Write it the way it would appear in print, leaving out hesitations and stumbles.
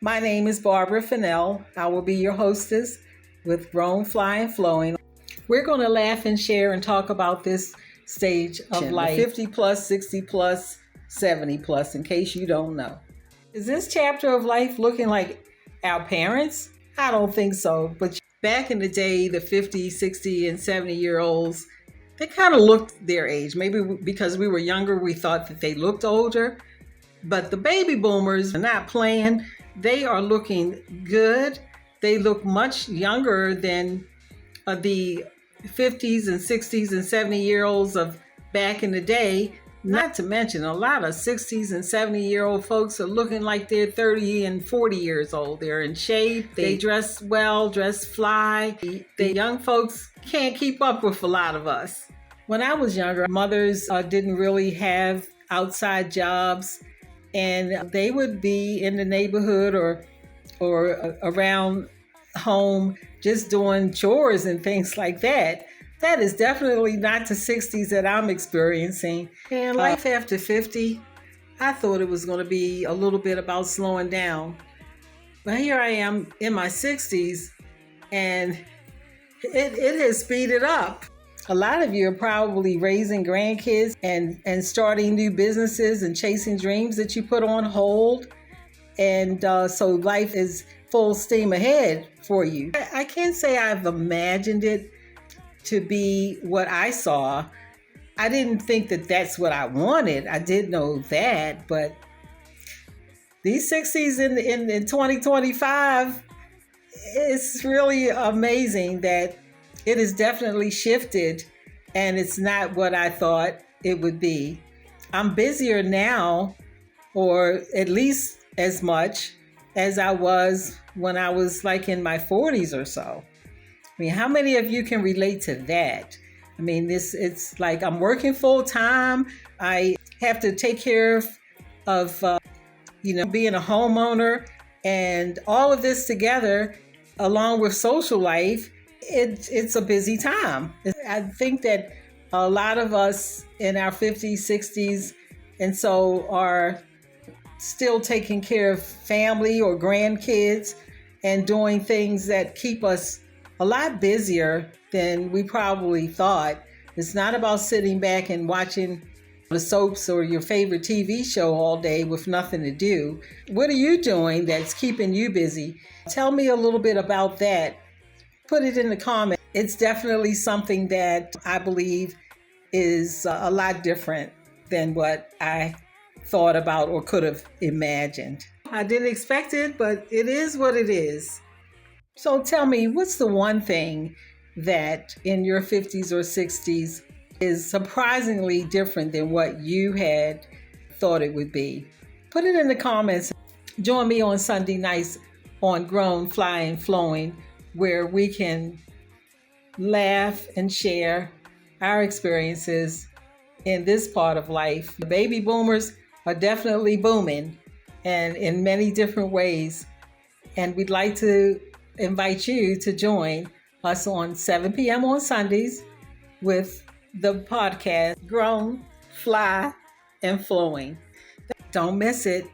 My name is Barbara Fennell. I will be your hostess with Grown, Fly, and Flowing. We're going to laugh and share and talk about this stage of life, 50 plus, 60 plus, 70 plus, in case you don't know. Is this chapter of life looking like our parents? I don't think so. But back in the day, the 50, 60, and 70-year-olds, they kind of looked their age. Maybe because we were younger, we thought that they looked older. But the baby boomers are not playing. They are looking good. They look much younger than the 50s and 60s and 70-year-olds of back in the day. Not to mention, a lot of 60s and 70-year-old folks are looking like they're 30 and 40 years old. They're in shape. They dress well, dress fly. The young folks can't keep up with a lot of us. When I was younger, mothers didn't really have outside jobs, and they would be in the neighborhood or around home just doing chores and things like that. That is definitely not the 60s that I'm experiencing. And life after 50, I thought it was going to be a little bit about slowing down. But here I am in my 60s, and it has speeded up. A lot of you are probably raising grandkids and starting new businesses and chasing dreams that you put on hold. And so life is full steam ahead for you. I can't say I've imagined it to be what I saw. I didn't think that that's what I wanted. I did know that, but these 60s in 2025, it's really amazing that it has definitely shifted, and it's not what I thought it would be. I'm busier now, or at least as much as I was when I was like in my 40s or so. I mean, how many of you can relate to that? I mean, it's like I'm working full time. I have to take care of being a homeowner, and all of this together, along with social life, it's a busy time. I think that a lot of us in our 50s, 60s, and so are still taking care of family or grandkids and doing things that keep us a lot busier than we probably thought. It's not about sitting back and watching the soaps or your favorite TV show all day with nothing to do. What are you doing that's keeping you busy? Tell me a little bit about that. Put it in the comments. It's definitely something that I believe is a lot different than what I thought about or could have imagined. I didn't expect it, but it is what it is. So tell me, what's the one thing that in your 50s or 60s is surprisingly different than what you had thought it would be? Put it in the comments. Join me on Sunday nights on Grown, Fly, and Flowing, where we can laugh and share our experiences in this part of life. The baby boomers are definitely booming, and in many different ways. And we'd like to invite you to join us on 7 p.m. on Sundays with the podcast Grown, Fly, and Flowing. Don't miss it.